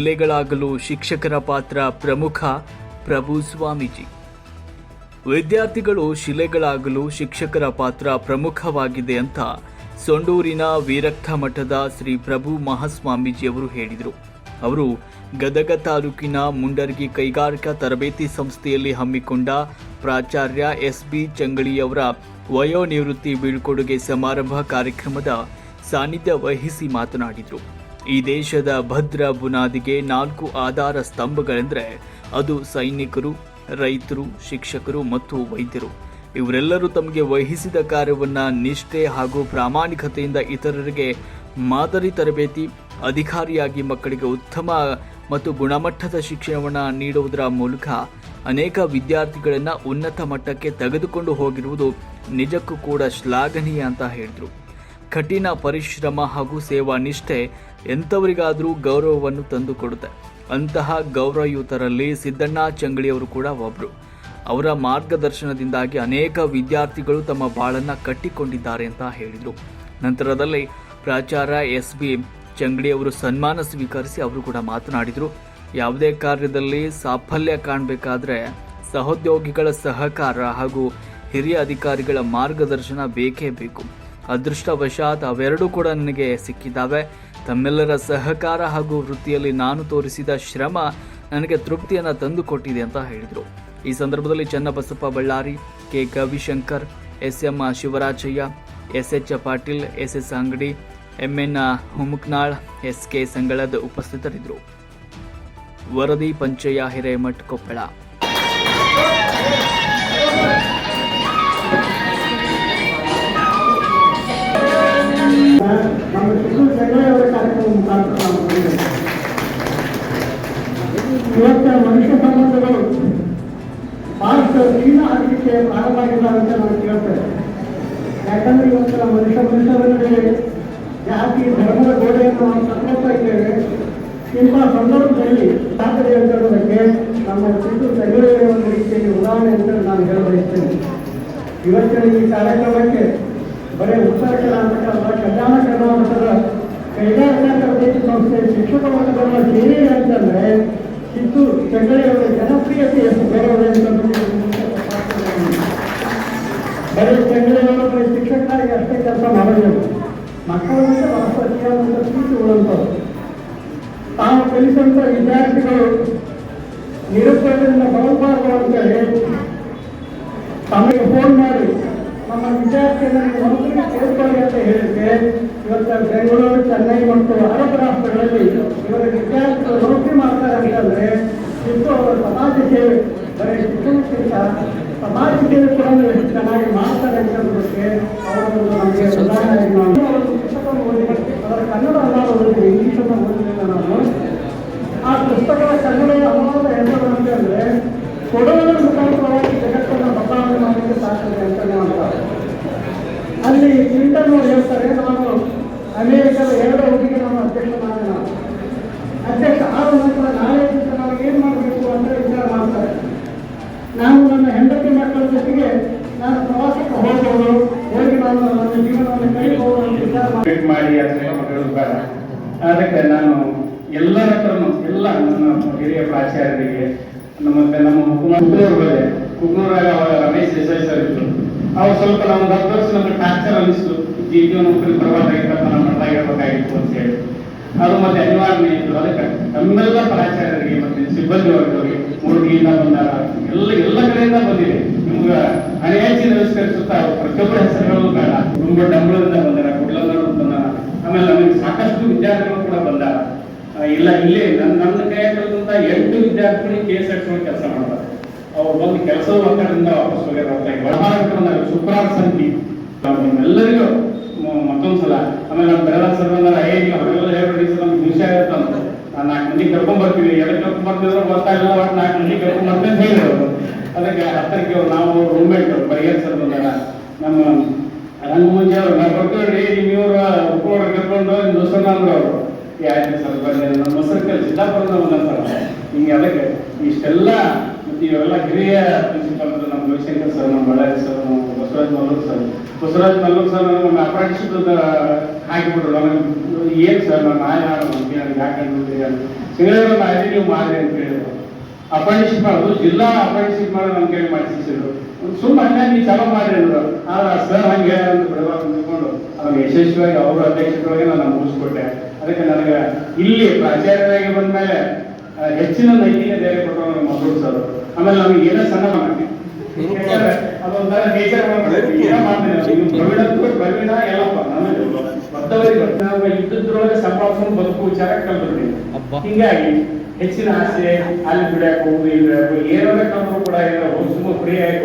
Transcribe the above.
ಶಿಲೆಗಳಾಗಲು ಶಿಕ್ಷಕರ ಪಾತ್ರ ಪ್ರಮುಖ. ಪ್ರಭು ಸ್ವಾಮೀಜಿ. ವಿದ್ಯಾರ್ಥಿಗಳು ಶಿಲೆಗಳಾಗಲು ಶಿಕ್ಷಕರ ಪಾತ್ರ ಪ್ರಮುಖವಾಗಿದೆ ಅಂತ ಸೊಂಡೂರಿನ ವಿರಕ್ತ ಮಠದ ಶ್ರೀ ಪ್ರಭು ಮಹಾಸ್ವಾಮೀಜಿಯವರು ಹೇಳಿದರು. ಅವರು ಗದಗ ತಾಲೂಕಿನ ಮುಂಡರ್ಗಿ ಕೈಗಾರಿಕಾ ತರಬೇತಿ ಸಂಸ್ಥೆಯಲ್ಲಿ ಹಮ್ಮಿಕೊಂಡ ಪ್ರಾಚಾರ್ಯ ಎಸ್.ಬಿ. ಚಂಗಳಿಯವರ ವಯೋನಿವೃತ್ತಿ ಬೀಳ್ಕೊಡುಗೆ ಸಮಾರಂಭ ಕಾರ್ಯಕ್ರಮದ ಸಾನ್ನಿಧ್ಯ ವಹಿಸಿ ಮಾತನಾಡಿದರು. ಈ ದೇಶದ ಭದ್ರ ಬುನಾದಿಗೆ 4 ಆಧಾರ ಸ್ತಂಭಗಳೆಂದರೆ ಅದು ಸೈನಿಕರು, ರೈತರು, ಶಿಕ್ಷಕರು ಮತ್ತು ವೈದ್ಯರು. ಇವರೆಲ್ಲರೂ ತಮಗೆ ವಹಿಸಿದ ಕಾರ್ಯವನ್ನು ನಿಷ್ಠೆ ಹಾಗೂ ಪ್ರಾಮಾಣಿಕತೆಯಿಂದ ಇತರರಿಗೆ ಮಾದರಿ ತರಬೇತಿ ಅಧಿಕಾರಿಯಾಗಿ ಮಕ್ಕಳಿಗೆ ಉತ್ತಮ ಮತ್ತು ಗುಣಮಟ್ಟದ ಶಿಕ್ಷಣವನ್ನು ನೀಡುವುದರ ಮೂಲಕ ಅನೇಕ ವಿದ್ಯಾರ್ಥಿಗಳನ್ನು ಉನ್ನತ ಮಟ್ಟಕ್ಕೆ ತೆಗೆದುಕೊಂಡು ಹೋಗಿರುವುದು ನಿಜಕ್ಕೂ ಕೂಡ ಶ್ಲಾಘನೀಯ ಅಂತ ಹೇಳಿದರು. ಕಠಿಣ ಪರಿಶ್ರಮ ಹಾಗೂ ಸೇವಾ ನಿಷ್ಠೆ ಎಂಥವರಿಗಾದರೂ ಗೌರವವನ್ನು ತಂದುಕೊಡುತ್ತೆ. ಅಂತಹ ಗೌರವಯುತರಲ್ಲಿ ಸಿದ್ದಣ್ಣ ಚಂಗಳಿಯವರು ಕೂಡ ಒಬ್ಬರು. ಅವರ ಮಾರ್ಗದರ್ಶನದಿಂದಾಗಿ ಅನೇಕ ವಿದ್ಯಾರ್ಥಿಗಳು ತಮ್ಮ ಬಾಳನ್ನು ಕಟ್ಟಿಕೊಂಡಿದ್ದಾರೆ ಅಂತ ಹೇಳಿದರು. ನಂತರದಲ್ಲಿ ಪ್ರಾಚಾರ್ಯ ಎಸ್.ಬಿ. ಚಂಗಳಿಯವರು ಸನ್ಮಾನ ಸ್ವೀಕರಿಸಿ ಅವರು ಕೂಡ ಮಾತನಾಡಿದರು. ಯಾವುದೇ ಕಾರ್ಯದಲ್ಲಿ ಸಾಫಲ್ಯ ಕಾಣಬೇಕಾದ್ರೆ ಸಹೋದ್ಯೋಗಿಗಳ ಸಹಕಾರ ಹಾಗೂ ಹಿರಿಯ ಅಧಿಕಾರಿಗಳ ಮಾರ್ಗದರ್ಶನ ಬೇಕೇ ಬೇಕು. ಅದೃಷ್ಟವಶಾತ್ ಅವೆರಡೂ ಕೂಡ ನನಗೆ ಸಿಕ್ಕಿದ್ದಾವೆ. ತಮ್ಮೆಲ್ಲರ ಸಹಕಾರ ಹಾಗೂ ವೃತ್ತಿಯಲ್ಲಿ ನಾನು ತೋರಿಸಿದ ಶ್ರಮ ನನಗೆ ತೃಪ್ತಿಯನ್ನು ತಂದುಕೊಟ್ಟಿದೆ ಅಂತ ಹೇಳಿದರು. ಈ ಸಂದರ್ಭದಲ್ಲಿ Channabasappa Ballari, K. Gavishankar, S M. Shivarajayya, S H. Patil, S S. Angadi, M N. Humaknal, S K. Sangalad ಉಪಸ್ಥಿತರಿದ್ದರು. ವರದಿ ಪಂಚಯ್ಯ ಹಿರೇಮಠ್, ಕೊಪ್ಪಳ. ಇವತ್ತು ಮನುಷ್ಯ ಸಂಬಂಧಗಳು ಬಹಳಷ್ಟು ಕ್ಷೀಣ ಆಗಲಿಕ್ಕೆ ಪ್ರಾರಂಭ ಆಗಿಲ್ಲ ಅಂತ ನಾನು ಕೇಳ್ತೇನೆ. ಯಾಕಂದ್ರೆ ಇವತ್ತು ಮನುಷ್ಯರಲ್ಲಿ ಜಾತಿ ಧರ್ಮದ ಗೋಡೆಯನ್ನು ನಾವು ಕಟ್ಕೊಳ್ತಾ ಇದ್ದೇವೆ. ಇಂಥ ಸಂದರ್ಭದಲ್ಲಿ ಸಾಧನೆ ಅಂತ ಹೇಳೋದಕ್ಕೆ ನಮ್ಮ ಚಿತ್ರೂರು ಸಂಘಟನೆಯ ಒಂದು ರೀತಿಯಲ್ಲಿ ಉದಾಹರಣೆ ಅಂತ ನಾನು ಹೇಳಬಯಸ್ತೇನೆ. ಇವತ್ತಿನ ಈ ಕಾರ್ಯಕ್ರಮಕ್ಕೆ ಬರೀ ಉತ್ತರ ಕರ್ನಾಟಕ ಅಲ್ಲ, ಕಲ್ಯಾಣ ಕರ್ನಾಟಕದ ಕೈಗಾರಿಕಾ ತರಬೇತಿ ಸಂಸ್ಥೆ ಶಿಕ್ಷಕ ವರ್ಗಗಳ ಸೇವೆ ಅಂತಂದರೆ ಚಿತ್ತೂರು ಸಂಘಟನೆಯವರ ಜನಪ್ರಿಯತೆ ಎಷ್ಟು ಬೇರೆ ಅಂತಂದ್ರೆ ಬರೀ ಸಂಘಟನೆಯವರು ಬರೀ ಶಿಕ್ಷಕರಾಗಿ ಅಷ್ಟೇ ಕೆಲಸ ಮಾಡಬೇಕು. ಮಕ್ಕಳಿಗೆ ಅತಿಯಾದಂಥ ಪ್ರೀತಿ ಉಳ್ಳಂಥವ್ರು. ತಾವು ಕಲಿಸುವಂಥ ವಿದ್ಯಾರ್ಥಿಗಳು ನಿರುಪಯೋಗದಿಂದ ಬರಬಾರದು ಅಂತೇಳಿ ತಮಗೆ ಫೋನ್ ಮಾಡಿ ನಮ್ಮ ವಿದ್ಯಾರ್ಥಿಗಳನ್ನು ನೌಕರಿಗೆ ಸೇರ್ಕೊಳ್ಳಿ ಅಂತ ಹೇಳಿದ್ರೆ ಇವತ್ತು ಬೆಂಗಳೂರು, ಚೆನ್ನೈ ಮತ್ತು ಅರಬ್ ರಾಷ್ಟ್ರಗಳಲ್ಲಿ ಇವರ ವಿದ್ಯಾರ್ಥಿಗಳು ನೌಕರಿ ಮಾಡ್ತಾರೆ ಅಂತಂದರೆ ಇಷ್ಟು ಅವರ ಸಮಾಜ ಸೇವೆ ಬರೀ ಶಿಕ್ಷಣಕ್ಕಿಂತ ಸಮಾಜ ಸೇವೆ ಕೂಡ ಎಷ್ಟು ಚೆನ್ನಾಗಿ ಮಾಡ್ತಾರೆ ಅಂತಂದಕ್ಕೆ ಅವರನ್ನು ನಮಗೆ ಉದಾಹರಣೆ. ನಾವು ಪುಸ್ತಕವನ್ನು ಓದಿದ್ರೆ ಅದರ ಕನ್ನಡ ಅನುವಾದ ಓದಿದ್ರೆ, ಇಂಗ್ಲೀಷನ್ನು ಓದಿದ್ರೆ ನಾನು ಆ ಪುಸ್ತಕದ ಕನ್ನಡದ ಅನುವಾದ ಹೆಸರು ಅಂತಂದರೆ ಕೊಡುವುದರ ಮುಖಾಂತರವಾಗಿ ಜಗತ್ತನ್ನು ಬದಲಾವಣೆ ಮಾಡಲಿಕ್ಕೆ ಸಾಧ್ಯ ಅಂತ ಮಾಡ್ತಾರೆ. ಅಲ್ಲಿ ಕ್ಲಿಂಟನ್ ಅವರು ಹೇಳ್ತಾರೆ, ನಾನು ಅಮೇರಿಕದ 2 ಅವಧಿಗೆ ನಾನು ಅಧ್ಯಕ್ಷನಾದ ಅಧ್ಯಕ್ಷ ಆದ ನಂತರ ನಾಳೆ ದಿವಸ ನಾವು ಏನು ಮಾಡಬೇಕು ಅಂತ ವಿಚಾರ ಮಾಡ್ತಾರೆ. ನಾನು ನನ್ನ ಹೆಂಡತಿ ಮಕ್ಕಳ ಜೊತೆಗೆ ನಾನು ಪ್ರವಾಸಕ್ಕೆ ಹೋಗ್ಬೋದು, ಹೋಗಿ ನಾನು ನನ್ನ ಜೀವನವನ್ನು ಕಲಿಬಹುದು ಅಂತ ವಿಚಾರ ಮಾಡಿ ಅದಕ್ಕೆ ನಾನು ಎಲ್ಲರ ಹತ್ರನು ಎಲ್ಲ ನನ್ನ ಹಿರಿಯ ಪ್ರಾಚಾರ್ಯರಿಗೆ ನಮ್ಮ ಕುಗ್ನೂರಾಗ ಅವಾಗ ರಮೇಶ್ ದೇಸಾಯಿ ಸರ್ ಇದ್ರು. ಅವ್ರು ಸ್ವಲ್ಪ ನಾವು 10 ವರ್ಷ ನಮ್ಗೆ ಟಾರ್ಚರ್ ಅನಿಸ್ತು, ಜೀವ ನೌಕರಿ ಪರವಾಗಿರ್ತಕ್ಕ ನಮ್ಮ ಮಠದಾಗಿರ್ಬೇಕಾಗಿತ್ತು ಅಂತ ಹೇಳಿ ಅದು ಮತ್ತೆ ಅನಿವಾರ್ಯ ಇತ್ತು. ಅದಕ್ಕೆ ನಮ್ಮೆಲ್ಲ ಪ್ರಾಚಾರ್ಯರಿಗೆ ಮತ್ತೆ ಸಿಬ್ಬಂದಿ ವರ್ಗದವರಿಗೆ ಮೂಡಿಗೆಯಿಂದ ಬಂದಾರ, ಎಲ್ಲ ಕಡೆಯಿಂದ ಬಂದಿದೆ. ನಿಮ್ಗೆ ಹಣೆಯಾಚಿ ನಮಸ್ಕರಿಸುತ್ತಾ ಪ್ರತಿಯೊಬ್ಬರ ಹೆಸರುಗಳು ಬೇಡ. ತುಂಬ ಡಂಬಳದಿಂದ ಬಂದಾರ, ಕುಡ್ಲಂದರು ಬಂದಾರ, ಆಮೇಲೆ ನಮಗೆ ಸಾಕಷ್ಟು ವಿದ್ಯಾರ್ಥಿಗಳು ಕೂಡ ಬಂದಾರ. ಇಲ್ಲ ಇಲ್ಲೇ ನನ್ನ ಕೈಯಾಗಿರುವಂತ 8 ವಿದ್ಯಾರ್ಥಿಗಳಿಗೆ KSX ಕೆಲಸ ಮಾಡ್ತಾರೆ. ಅವ್ರು ಬಂದು ಕೆಲಸದ ಒತ್ತಡದಿಂದ ವಾಪಸ್ ಹೋಗ್ಯಾರ. ಶುಕ್ರವಾರ ಸಂತಿ ಎಲ್ಲರಿಗೂ ಮತ್ತೊಂದ್ಸಲ ಆಮೇಲೆ ನಮ್ಮ ಬೆರಳ ಸರ್ ಬಂದಾರ, ಹೊರಗೆಲ್ಲ ಹೇಳ್ಬಿಡಿ ಸರ್ ನಮ್ಗೆ ಹಿಂಸೆ ಆಗುತ್ತೆ ಅಂತ. 4 ಮಂದಿ ಕರ್ಕೊಂಡ್ ಬರ್ತೀವಿ, ಎದಕ್ಕೆ ಕರ್ಕೊಂಡ್ ಬರ್ತಿದ್ರು ಗೊತ್ತಾಗಿಲ್ಲ, ಒಟ್ಟು 4 ಮಂದಿ ಕರ್ಕೊಂಡ್ ಬರ್ತೇನೆ ಅಂತ ಹೇಳಿದ್ರು. ಅದಕ್ಕೆ 10ಕ್ಕೆ ನಾವು ರೂಮ್ಮೇಟ್ ಬರಿಯರ್ ಸರ್ ಬಂದಾರ, ನಮ್ಮ ರಂಗಮಂಜಿ ಅವರು ನಾವು ಬರ್ತೀವ್ರಿ ನಿಮ್ಮಿವ್ರು ಉಪೋರ ಕರ್ಕೊಂಡು ದೋಸ್ತನ ಅಂದ್ರು. ಅವರು ಆಯ್ತು ಸರ್ ಬಂದೆ, ನಮ್ಮ ಮೊಸರು ಸಿದ್ದಾಪುರದ ಒಂದಂತಾರ. ಹಿಂಗೆ ಅದಕ್ಕೆ ಇಷ್ಟೆಲ್ಲ ಮತ್ತು ಇವೆಲ್ಲ ಹಿರಿಯ ಪ್ರಿನ್ಸಿಪಾಲ್ ನಮ್ಮ ರವಿಶಂಕರ್ ಸರ್, ನಮ್ಮ ಬಳ್ಳಾರಿ ಸರ್, ನಮ್ಮ ಬಸವರಾಜ್ ಮಲ್ಲೂರ್ ಸರ್ ನಮ್ಮ ಅಪ್ರೆಂಟಿಸ್ಶಿಪ್ ಹಾಕಿಬಿಟ್ರು. ನನಗೆ ಏನು ಸರ್ ನಾನು ನಾಳೆ ಹಿಂಗೆ ಹಾಕೊಂಡು ಸಿಂಗಳೂರು ಮಾಡಿ ನೀವು ಮಾಡಿ ಅಂತ ಹೇಳಿದ್ರು. ಅಪಾಯಿಂಟ್ಶಿಪ್ ಮಾಡೋದು ಜಿಲ್ಲಾ ಅಪಾಯಿಂಟ್ಶಿಪ್ ಮಾಡೋದು ನಮ್ಮ ಕೈ ಮಾಡಿಸಿದ್ರು. ಸುಮ್ಮನೆ ಹಂಗಾಗಿ ನೀವು ಚಾಲೂ ಮಾಡಿ ಅಂದ್ರು. ಆದ್ರೆ ಸರ್ ಹಂಗೆ ಅಂತ ಬಿಡಬಾರ್ದು ಅಂದ್ಕೊಂಡು ಅದನ್ನು ಯಶಸ್ವಿಯಾಗಿ ಅವರು ಅಧ್ಯಕ್ಷರೊಳಗೆ ನಾನು ಮುಗಿಸ್ಕೊಟ್ಟೆ. ಅದಕ್ಕೆ ನನಗೆ ಇಲ್ಲಿ ಪ್ರಾಚಾರ್ಯರಾಗಿ ಬಂದ ಮೇಲೆ ಹೆಚ್ಚಿನ ನೈತಿಕ ಧೈರ್ಯ ಕೊಟ್ಟರು ನಮ್ಮ ಮಗಳು ಸರ್. ಆಮೇಲೆ ನಮಗೆ ಏನೋ ಸಣ್ಣ ಮಾಡಿ ಅದೊಂಥರ ನೇಚರ್ ಏನೋ ಮಾಡ್ತೀನಿ ಪ್ರವೀಣ ಎಲ್ಲಪ್ಪ ನಮಗೆ ಬದ್ದವರಿಗೆ ನಾವು ಇದ್ದದ್ರೊಳಗೆ ಸಂಪಾದಿಸ್ಕೊಂಡು ಬದುಕು ವಿಚಾರ ಕಲ್ಬಿಡ್ತೀನಿ. ಹಿಂಗಾಗಿ ಹೆಚ್ಚಿನ ಆಸೆ ಅಲ್ಲಿ ಬಿಡಕ್ಕೆ ಹೋಗುದು ಇಲ್ಲ ಏನಾರ ಕಲ್ರು ಕೂಡ ಇಲ್ಲ ಸುಮ್ಮ ಫ್ರೀ ಆಗಿ